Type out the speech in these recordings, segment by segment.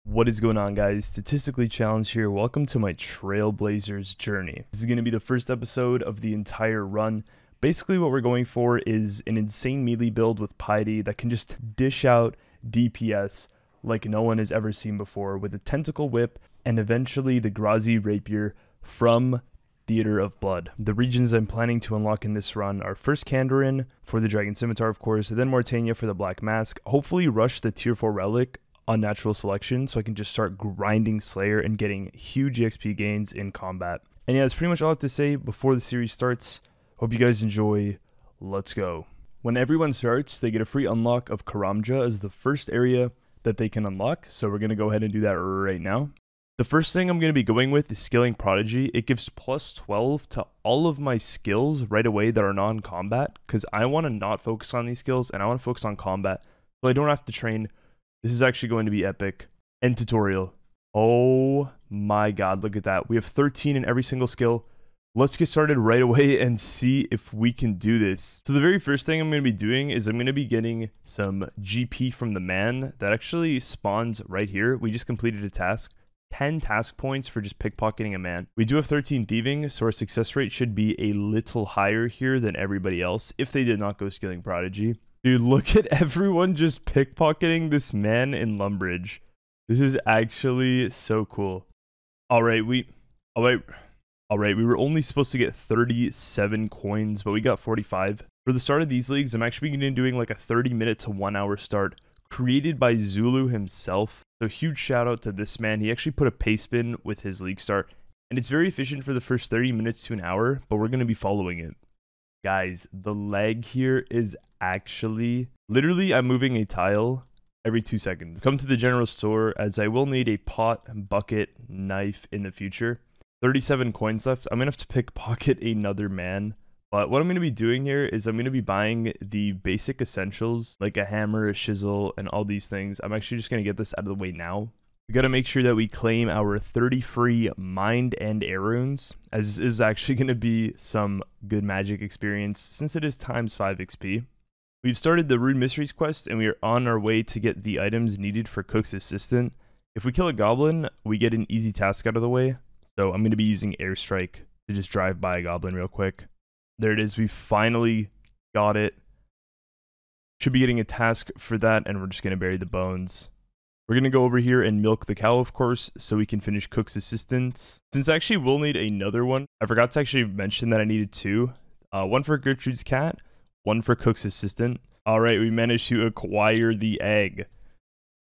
What is going on, guys? Statistically Challenged here. Welcome to my Trailblazers journey. This is going to be the first episode of the entire run. Basically what we're going for is an insane melee build with piety that can just dish out DPS like no one has ever seen before, with a tentacle whip and eventually the Grazi rapier from Theater of Blood. The regions I'm planning to unlock in this run are first Kandarin for the Dragon Scimitar, of course, then Morytania for the Black Mask, hopefully rush the tier 4 Relic Unnatural selection so I can just start grinding Slayer and getting huge XP gains in combat. And yeah, that's pretty much all I have to say before the series starts. Hope you guys enjoy. Let's go. When everyone starts, they get a free unlock of Karamja as the first area that they can unlock, so we're going to go ahead and do that right now. The first thing I'm going to be going with is skilling Prodigy. It gives plus 12 to all of my skills right away that are non-combat, because I want to not focus on these skills and I want to focus on combat, so I don't have to train. This is actually going to be epic. End tutorial. Oh my god, look at that. We have 13 in every single skill. Let's get started right away and see if we can do this. So the very first thing I'm going to be doing is I'm going to be getting some GP from the man that actually spawns right here. We just completed a task. 10 task points for just pickpocketing a man. We do have 13 thieving, so our success rate should be a little higher here than everybody else if they did not go skilling Prodigy. Dude, look at everyone just pickpocketing this man in Lumbridge. This is actually so cool. Alright, we were only supposed to get 37 coins, but we got 45. For the start of these leagues, I'm actually going to be doing like a 30-minute to 1 hour start created by Zulu himself. So huge shout out to this man. He actually put a pace spin with his league start, and it's very efficient for the first 30 minutes to an hour, but we're going to be following it. Guys, the lag here is actually literally I'm moving a tile every 2 seconds. Come to the general store, as I will need a pot, bucket, knife in the future. 37 coins left. I'm gonna have to pickpocket another man, but what I'm gonna be doing here is I'm gonna be buying the basic essentials like a hammer, a chisel, and all these things. I'm actually just gonna get this out of the way now. We got to make sure that we claim our 30 free mind and air runes, as this is actually going to be some good magic experience since it is times 5 XP. We've started the Rune Mysteries quest and we are on our way to get the items needed for Cook's assistant. If we kill a goblin, we get an easy task out of the way. So I'm going to be using Airstrike to just drive by a goblin real quick. There it is. We finally got it. Should be getting a task for that, and we're just going to bury the bones. We're going to go over here and milk the cow, of course, so we can finish Cook's assistant. Since I actually will need another one, I forgot to actually mention that I needed two. One for Gertrude's cat, one for Cook's assistant. Alright, we managed to acquire the egg.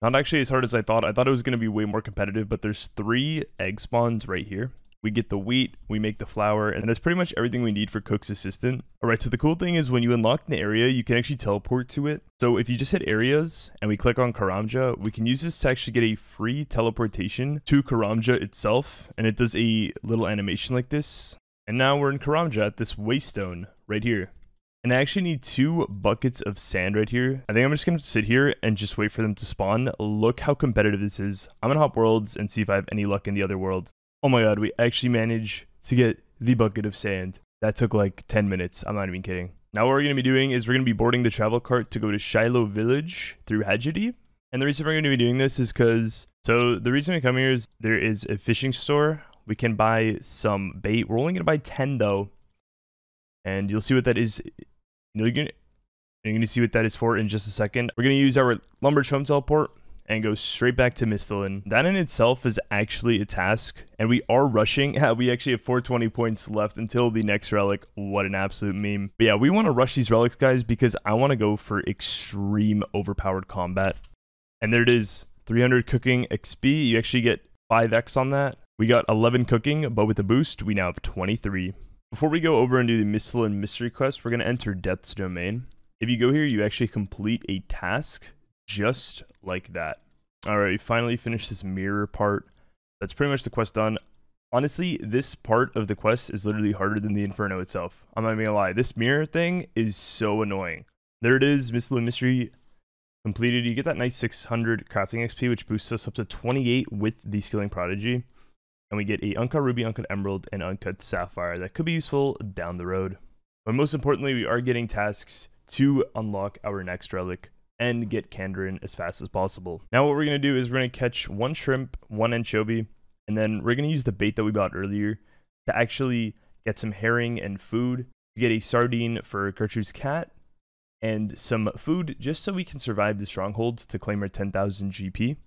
Not actually as hard as I thought. I thought it was going to be way more competitive, but there's 3 egg spawns right here. We get the wheat, we make the flour, and that's pretty much everything we need for Cook's assistant. Alright, so the cool thing is when you unlock an area, you can actually teleport to it. So if you just hit areas and we click on Karamja, we can use this to actually get a free teleportation to Karamja itself, and it does a little animation like this. And now we're in Karamja at this waystone right here. And I actually need 2 buckets of sand right here. I think I'm just going to sit here and just wait for them to spawn. Look how competitive this is. I'm going to hop worlds and see if I have any luck in the other worlds. Oh my god, we actually managed to get the bucket of sand. That took like 10 minutes. I'm not even kidding. Now what we're going to be doing is we're going to be boarding the travel cart to go to Shiloh Village through Haggerty. And the reason we're going to be doing this is because... So the reason we come here is there is a fishing store. We can buy some bait. We're only going to buy 10 though. And you'll see what that is. You're going to see what that is for in just a second. We're going to use our Lumbridge home teleport and go straight back to Mistalin. That in itself is actually a task, and we are rushing. We actually have 420 points left until the next relic. What an absolute meme. But yeah, we want to rush these relics, guys, because I want to go for extreme overpowered combat. And there it is, 300 cooking XP. You actually get 5x on that. We got 11 cooking, but with the boost, we now have 23. Before we go over and do the Mistalin mystery quest, we're going to enter Death's Domain. If you go here, you actually complete a task just like that. Alright, we finally finished this mirror part. That's pretty much the quest done. Honestly, this part of the quest is literally harder than the Inferno itself. I'm not even gonna lie. This mirror thing is so annoying. There it is, Mistalin mystery completed. You get that nice 600 crafting XP, which boosts us up to 28 with the skilling Prodigy. And we get a uncut ruby, uncut emerald, and uncut sapphire that could be useful down the road. But most importantly, we are getting tasks to unlock our next relic, and get Kandarin as fast as possible. Now what we're going to do is we're going to catch 1 shrimp, 1 anchovy, and then we're going to use the bait that we bought earlier to actually get some herring and food, to get a sardine for Gertrude's cat, and some food just so we can survive the stronghold to claim our 10,000 GP.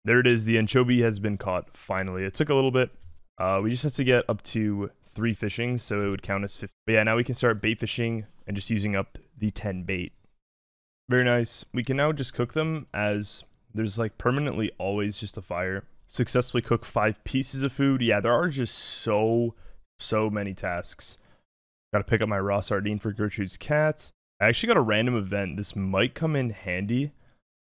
There it is, the anchovy has been caught, finally. It took a little bit. We just have to get up to 3 fishing, so it would count as 50. But yeah, now we can start bait fishing and just using up the 10 bait. Very nice. We can now just cook them, as there's like permanently always just a fire. Successfully cook 5 pieces of food. Yeah, there are just so many tasks. Gotta pick up my raw sardine for Gertrude's cat. I actually got a random event. This might come in handy.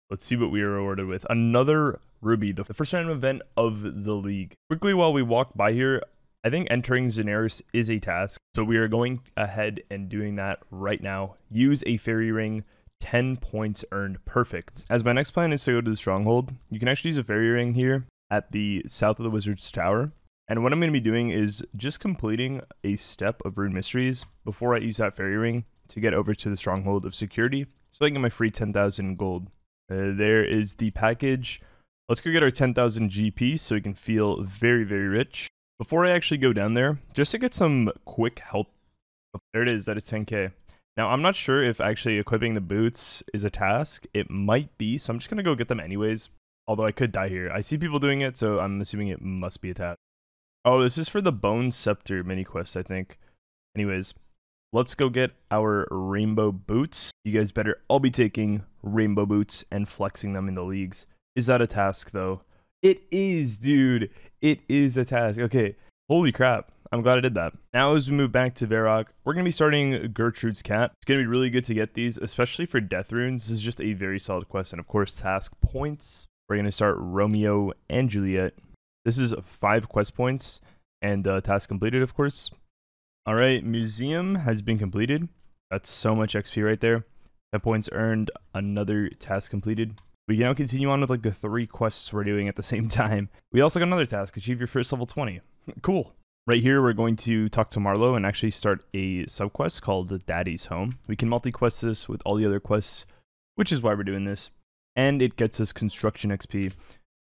Let's see what we are rewarded with. Another ruby, the first random event of the league. Quickly while we walk by here, I think entering Xenaris is a task. So we are going ahead and doing that right now. Use a fairy ring. 10 points earned. Perfect. As my next plan is to go to the stronghold, you can actually use a fairy ring here at the south of the wizard's tower. And what I'm going to be doing is just completing a step of Rune Mysteries before I use that fairy ring to get over to the stronghold of security, so I can get my free 10,000 gold. There is the package. Let's go get our 10,000 GP so we can feel very rich. Before I actually go down there, just to get some quick health. Oh, there it is. That is 10k. Now, I'm not sure if actually equipping the boots is a task. It might be, so I'm just going to go get them anyways. Although I could die here. I see people doing it, so I'm assuming it must be a task. Oh, this is for the Bone Scepter mini quest, I think. Anyways, let's go get our rainbow boots. You guys better all be taking rainbow boots and flexing them in the leagues. Is that a task, though? It is, dude. It is a task. Okay. Holy crap. I'm glad I did that. Now, as we move back to Varrock, we're going to be starting Gertrude's cat. It's going to be really good to get these, especially for death runes. This is just a very solid quest. And of course, task points. We're going to start Romeo and Juliet. This is 5 quest points and task completed, of course. All right, museum has been completed. That's so much XP right there. 10 points earned, another task completed. We can now continue on with like the 3 quests we're doing at the same time. We also got another task, achieve your first level 20. Cool. Right here, we're going to talk to Marlowe and actually start a subquest called Daddy's Home. We can multi-quest this with all the other quests, which is why we're doing this. And it gets us construction XP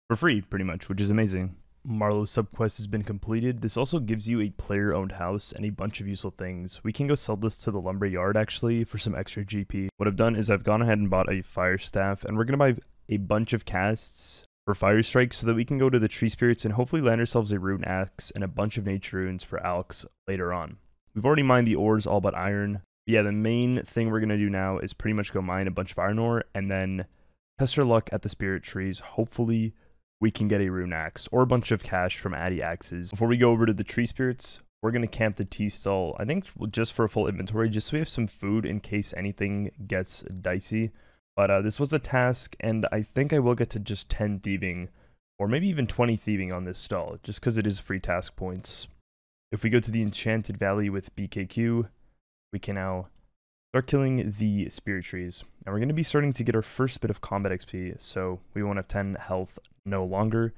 for free, pretty much, which is amazing. Marlowe's subquest has been completed. This also gives you a player-owned house and a bunch of useful things. We can go sell this to the lumber yard, actually, for some extra GP. What I've done is I've gone ahead and bought a fire staff, and we're going to buy a bunch of casts for fire strike so that we can go to the tree spirits and hopefully land ourselves a rune axe and a bunch of nature runes for Alex later on. We've already mined the ores all but iron. Yeah, the main thing we're going to do now is pretty much go mine a bunch of iron ore and then test our luck at the spirit trees. Hopefully we can get a rune axe or a bunch of cash from Addy axes. Before we go over to the tree spirits, we're going to camp the tea stall, I think just for a full inventory, just so we have some food in case anything gets dicey. But this was a task, and I think I will get to just 10 thieving, or maybe even 20 thieving on this stall, just because it is free task points. If we go to the Enchanted Valley with BKQ, we can now start killing the spirit trees. And we're going to be starting to get our first bit of combat XP, so we won't have 10 health no longer.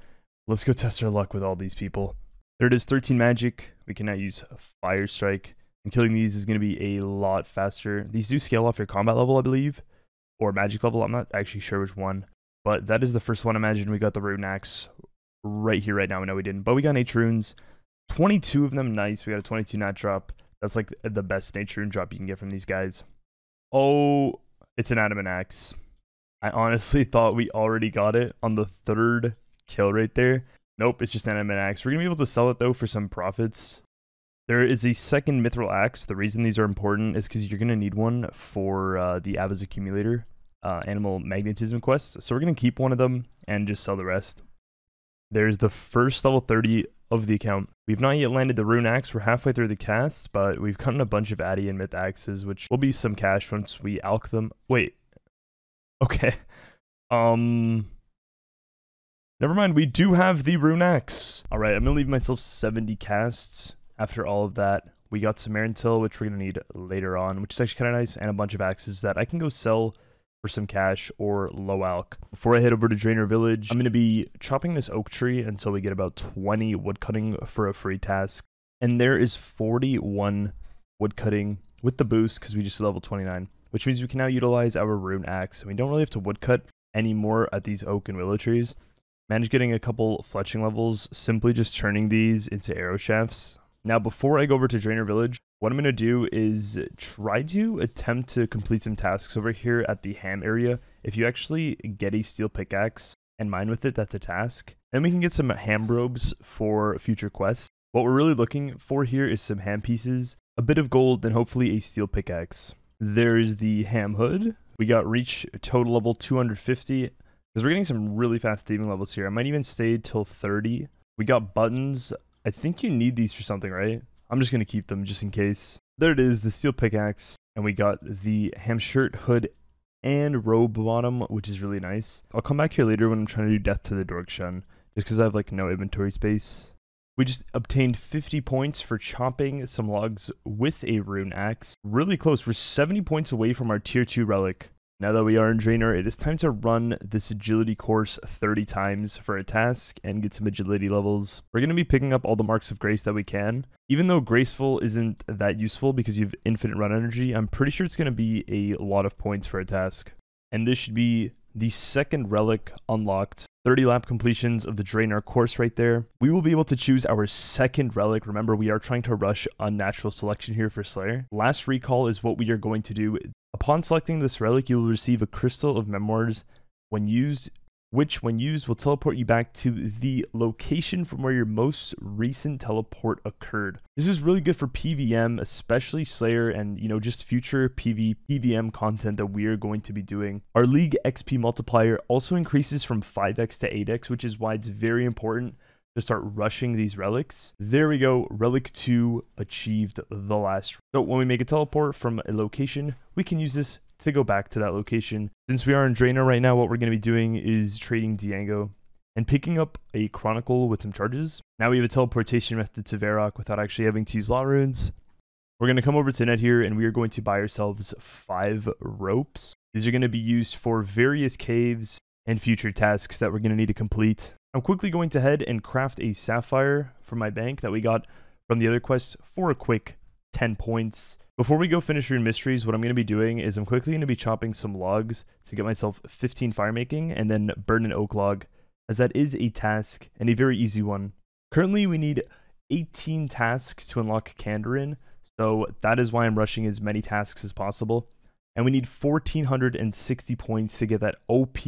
Let's go test our luck with all these people. There it is, 13 magic. We can now use Fire Strike, and killing these is going to be a lot faster. These do scale off your combat level, I believe. Or magic level, I'm not actually sure which one. But that is the first one. Imagine we got the rune axe right here, right now. No, we didn't. But we got nature runes. 22 of them, nice. We got a 22 nat drop. That's like the best nature rune drop you can get from these guys. Oh, it's an adamant axe. I honestly thought we already got it on the 3rd kill right there. Nope, it's just an adamant axe. We're going to be able to sell it though for some profits. There is a second mithril axe. The reason these are important is because you're going to need one for the Ava's Accumulator animal magnetism quests. So we're going to keep one of them and just sell the rest. There's the first level 30 of the account. We've not yet landed the rune axe. We're halfway through the casts, but we've gotten a bunch of Addy and myth axes, which will be some cash once we alch them. Wait. Okay. Never mind. We do have the rune axe. All right. I'm going to leave myself 70 casts. After all of that, we got some Marentil, which we're going to need later on, which is actually kind of nice, and a bunch of axes that I can go sell for some cash or low alch. Before I head over to Drainer Village, I'm going to be chopping this oak tree until we get about 20 woodcutting for a free task. And there is 41 woodcutting with the boost because we just leveled 29. which means we can now utilize our rune axe. We don't really have to woodcut anymore at these oak and willow trees. Managed getting a couple fletching levels, simply just turning these into arrow shafts. Now, before I go over to Drainer Village, what I'm going to do is try to attempt to complete some tasks over here at the ham area. If you actually get a steel pickaxe and mine with it, that's a task. Then we can get some ham robes for future quests. What we're really looking for here is some ham pieces, a bit of gold, and hopefully a steel pickaxe. There's the ham hood. We got reach total level 250, because we're getting some really fast thieving levels here. I might even stay till 30. We got buttons. I think you need these for something, right? I'm just going to keep them just in case. There it is, the steel pickaxe. And we got the ham shirt, hood, and robe bottom, which is really nice. I'll come back here later when I'm trying to do Death to the Dorkshan, just because I have like no inventory space. We just obtained 50 points for chopping some logs with a rune axe. Really close. We're 70 points away from our tier 2 relic. Now that we are in Drainer, it is time to run this agility course 30 times for a task and get some agility levels. We're going to be picking up all the marks of grace that we can. Even though graceful isn't that useful because you have infinite run energy, I'm pretty sure it's going to be a lot of points for a task. And this should be the second relic unlocked. 30 lap completions of the Drainer course right there. We will be able to choose our second relic. Remember, we are trying to rush unnatural selection here for Slayer. Last recall is what we are going to do. Upon selecting this relic, you will receive a crystal of memoirs when used, which when used will teleport you back to the location from where your most recent teleport occurred. This is really good for PVM, especially Slayer, and just future PVM content that we are going to be doing. Our League XP multiplier also increases from 5x to 8x, which is why it's very important to start rushing these relics. There we go, relic 2 achieved the last. So when we make a teleport from a location, we can use this to go back to that location. Since we are in Drainer right now, what we're going to be doing is trading Diango and picking up a Chronicle with some charges. Now we have a teleportation method to Varrock without actually having to use law runes. We're going to come over to Net here and we are going to buy ourselves 5 ropes. These are going to be used for various caves and future tasks that we're going to need to complete. I'm quickly going to head and craft a sapphire from my bank that we got from the other quest for a quick 10 points. Before we go finish Rune Mysteries, what I'm going to be doing is I'm quickly going to be chopping some logs to get myself 15 fire making and then burn an oak log, as that is a task and a very easy one. Currently, we need 18 tasks to unlock Kandarin, so that is why I'm rushing as many tasks as possible. And we need 1,460 points to get that OP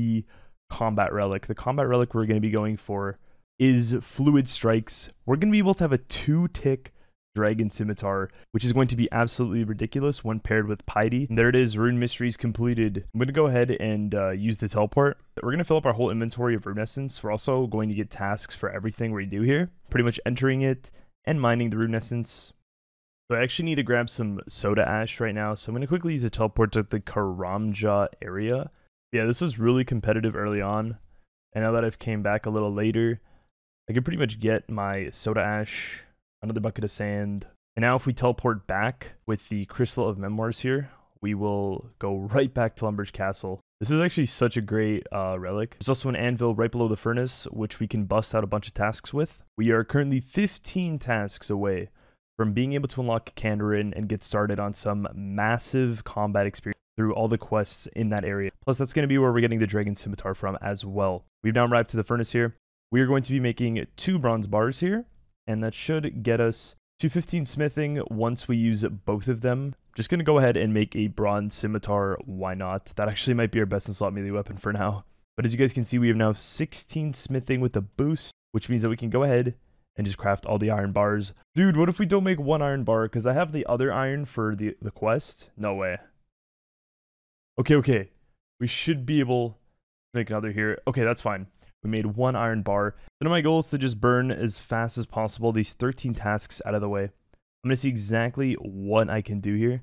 combat relic. The combat relic we're going to be going for is Fluid Strikes. We're going to be able to have a 2-tick Dragon Scimitar, which is going to be absolutely ridiculous when paired with Piety. And there it is, Rune Mysteries completed. I'm going to go ahead and use the teleport. We're going to fill up our whole inventory of Rune Essence. We're also going to get tasks for everything we do here, pretty much entering it and mining the Rune Essence. So I actually need to grab some soda ash right now, so I'm going to quickly use a teleport to the Karamja area. Yeah, this was really competitive early on, and now that I've came back a little later, I can pretty much get my soda ash, another bucket of sand, and now if we teleport back with the Crystal of Memoirs here, we will go right back to Lumber's Castle. This is actually such a great relic. There's also an anvil right below the furnace, which we can bust out a bunch of tasks with. We are currently 15 tasks away from being able to unlock Kandarin and get started on some massive combat experience through all the quests in that area. Plus, that's going to be where we're getting the Dragon Scimitar from as well. We've now arrived to the furnace here. We are going to be making 2 bronze bars here, and that should get us to 15 smithing once we use both of them. Just going to go ahead and make a bronze scimitar. Why not? That actually might be our best in slot melee weapon for now. But as you guys can see, we have now 16 smithing with a boost, which means that we can go ahead and just craft all the iron bars. Dude, what if we don't make 1 iron bar? Because I have the other iron for the quest. No way. Okay. We should be able to make another here. Okay, that's fine. We made 1 iron bar. So my goal is to just burn as fast as possible these 13 tasks out of the way. I'm going to see exactly what I can do here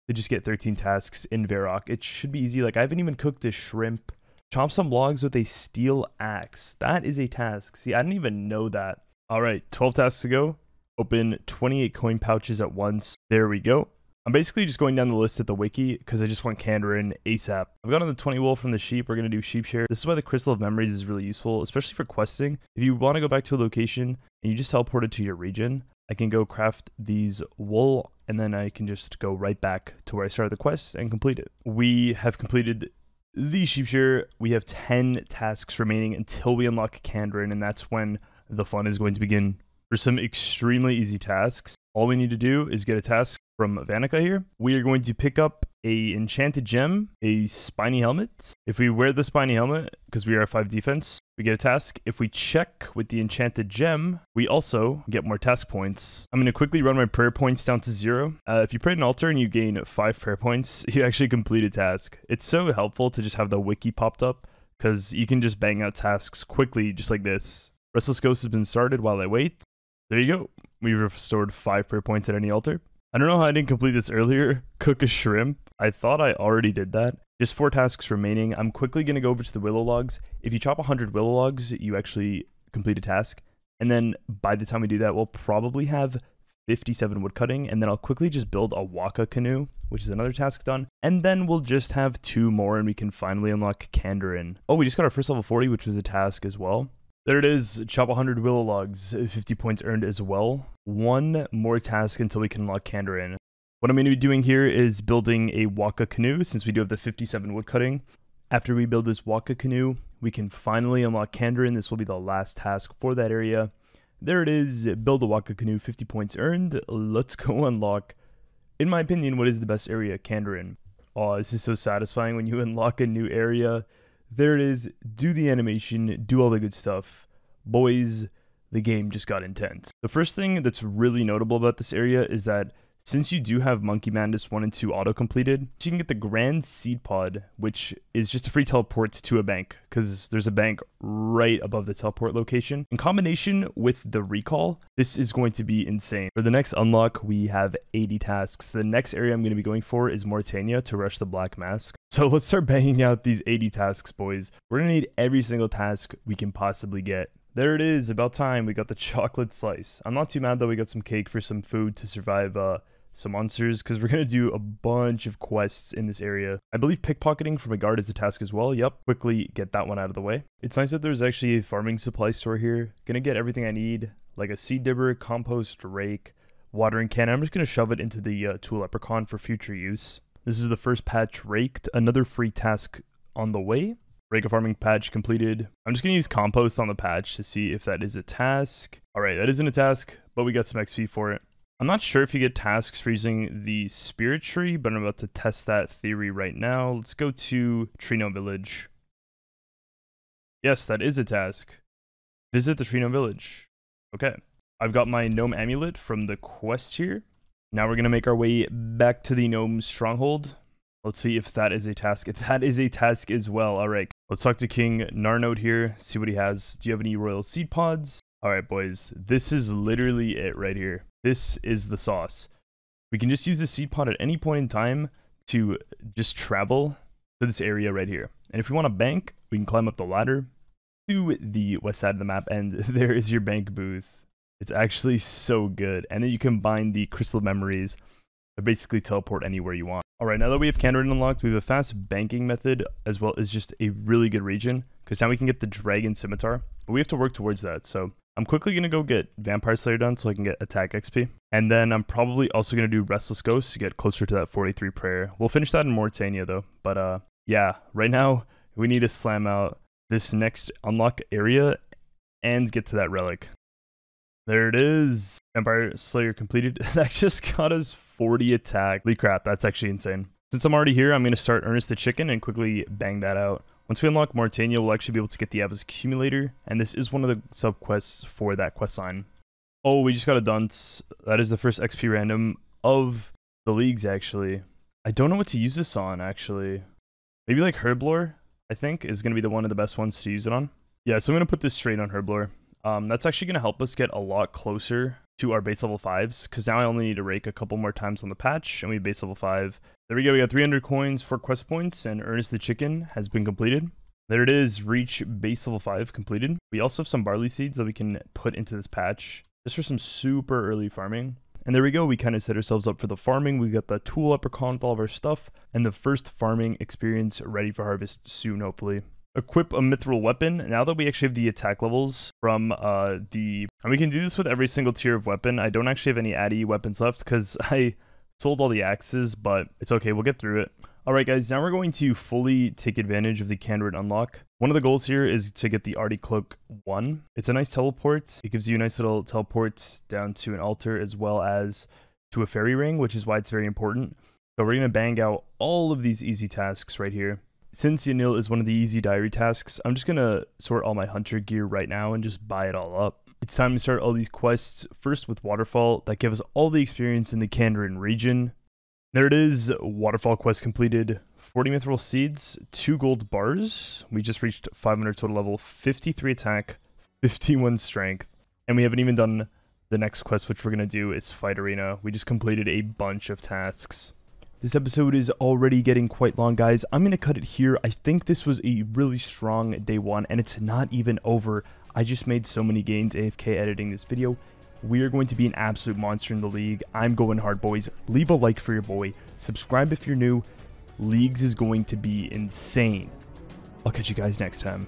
to just get 13 tasks in Varrock. It should be easy. Like, I haven't even cooked a shrimp. Chop some logs with a steel axe. That is a task. See, I didn't even know that. All right, 12 tasks to go. Open 28 coin pouches at once. There we go. I'm basically just going down the list at the wiki because I just want Kandarin ASAP. I've got on the 20 wool from the sheep. We're going to do sheep share. This is why the Crystal of Memories is really useful, especially for questing. If you want to go back to a location and you just teleported to your region, I can go craft these wool and then I can just go right back to where I started the quest and complete it. We have completed the sheep shearer. We have 10 tasks remaining until we unlock Kandarin, and that's when the fun is going to begin. For some extremely easy tasks, all we need to do is get a task from Vanica here. We are going to pick up a enchanted gem, a spiny helmet. If we wear the spiny helmet, because we are 5 defense, we get a task. If we check with the enchanted gem, we also get more task points. I'm going to quickly run my prayer points down to 0. If you pray an altar and you gain 5 prayer points, you actually complete a task. It's so helpful to just have the wiki popped up, because you can just bang out tasks quickly just like this. Restless Ghost has been started while I wait. There you go. We've restored 5 prayer points at any altar. I don't know how I didn't complete this earlier. Cook a shrimp. I thought I already did that. Just 4 tasks remaining. I'm quickly going to go over to the willow logs. If you chop 100 willow logs, you actually complete a task. And then by the time we do that, we'll probably have 57 wood cutting. And then I'll quickly just build a waka canoe, which is another task done. And then we'll just have 2 more and we can finally unlock Kandarin. Oh, we just got our first level 40, which was a task as well. There it is, chop 100 willow logs, 50 points earned as well. 1 more task until we can unlock Kandarin. What I'm going to be doing here is building a waka canoe, since we do have the 57 wood cutting. After we build this waka canoe, we can finally unlock Kandarin. This will be the last task for that area. There it is, build a waka canoe, 50 points earned. Let's go unlock, in my opinion, what is the best area, Kandarin. Oh, this is so satisfying when you unlock a new area. There it is, do the animation, do all the good stuff. Boys, the game just got intense. The first thing that's really notable about this area is that since you do have Monkey Madness 1 and 2 auto-completed, you can get the Grand Seed Pod, which is just a free teleport to a bank, because there's a bank right above the teleport location. In combination with the recall, this is going to be insane. For the next unlock, we have 80 tasks. The next area I'm going to be going for is Morytania to rush the Black Mask. So let's start banging out these 80 tasks, boys. We're going to need every single task we can possibly get. There it is, about time. We got the chocolate slice. I'm not too mad though, we got some cake for some food to survive some monsters, because we're going to do a bunch of quests in this area. I believe pickpocketing from a guard is a task as well. Yep, quickly get that one out of the way. It's nice that there's actually a farming supply store here. Gonna get everything I need, like a seed dibber, compost, rake, watering can. I'm just going to shove it into the tool leprechaun for future use. This is the first patch raked. Another free task on the way. Rake a farming patch completed. I'm just going to use compost on the patch to see if that is a task. All right, that isn't a task, but we got some XP for it. I'm not sure if you get tasks for using the spirit tree, but I'm about to test that theory right now. Let's go to Trino Village. Yes, that is a task. Visit the Trino Village. Okay. I've got my gnome amulet from the quest here. Now we're going to make our way back to the gnome stronghold. Let's see if that is a task. If that is a task as well. All right. Let's talk to King Narnode here. See what he has. Do you have any royal seed pods? All right, boys. This is literally it right here. This is the sauce. We can just use the seed pod at any point in time to just travel to this area right here. And if we want a bank, we can climb up the ladder to the west side of the map, and there is your bank booth. It's actually so good. And then you combine the crystal memories to basically teleport anywhere you want. All right, now that we have Kandarin unlocked, we have a fast banking method as well as just a really good region, because now we can get the dragon scimitar, but we have to work towards that. So I'm quickly going to go get Vampire Slayer done so I can get attack XP. And then I'm probably also going to do Restless Ghost to get closer to that 43 prayer. We'll finish that in Morytania though. But yeah, right now we need to slam out this next unlock area and get to that relic. There it is. Vampire Slayer completed. That just got us 40 attack. Holy crap, that's actually insane. Since I'm already here, I'm going to start Ernest the Chicken and quickly bang that out. Once we unlock Morytania, we'll actually be able to get the Ava's Accumulator, and this is one of the sub-quests for that quest line. Oh, we just got a dunce. That is the first XP random of the leagues, actually. I don't know what to use this on, actually. Maybe like Herblore, I think, is going to be one of the best ones to use it on. Yeah, so I'm going to put this straight on Herblore. That's actually going to help us get a lot closer to our base level 5s, because now I only need to rake a couple more times on the patch, and we have base level 5. There we go, we got 300 coins for quest points, and Ernest the Chicken has been completed. There it is, reach base level 5 completed. We also have some barley seeds that we can put into this patch, just for some super early farming. And there we go, we kind of set ourselves up for the farming. We got the tool leprechaun with all of our stuff, and the first farming experience ready for harvest soon, hopefully. Equip a mithril weapon. Now that we actually have the attack levels from and we can do this with every single tier of weapon. I don't actually have any ADDI weapons left because I Sold all the axes, but it's okay, we'll get through it. Alright guys, now we're going to fully take advantage of the Kandarin unlock. One of the goals here is to get the Arty Cloak 1. It's a nice teleport. It gives you a nice little teleport down to an altar as well as to a fairy ring, which is why it's very important. So we're going to bang out all of these easy tasks right here. Since Yanil is one of the easy diary tasks, I'm just going to sort all my hunter gear right now and just buy it all up. It's time to start all these quests, first with Waterfall. That gives us all the experience in the Kandarin region. There it is, Waterfall quest completed. 40 mithril seeds, 2 gold bars. We just reached 500 total level, 53 attack, 51 strength. And we haven't even done the next quest, which we're going to do is Fight Arena. We just completed a bunch of tasks. This episode is already getting quite long, guys. I'm going to cut it here. I think this was a really strong day 1, and it's not even over. I just made so many gains AFK editing this video. We are going to be an absolute monster in the league. I'm going hard, boys. Leave a like for your boy. Subscribe if you're new. Leagues is going to be insane. I'll catch you guys next time.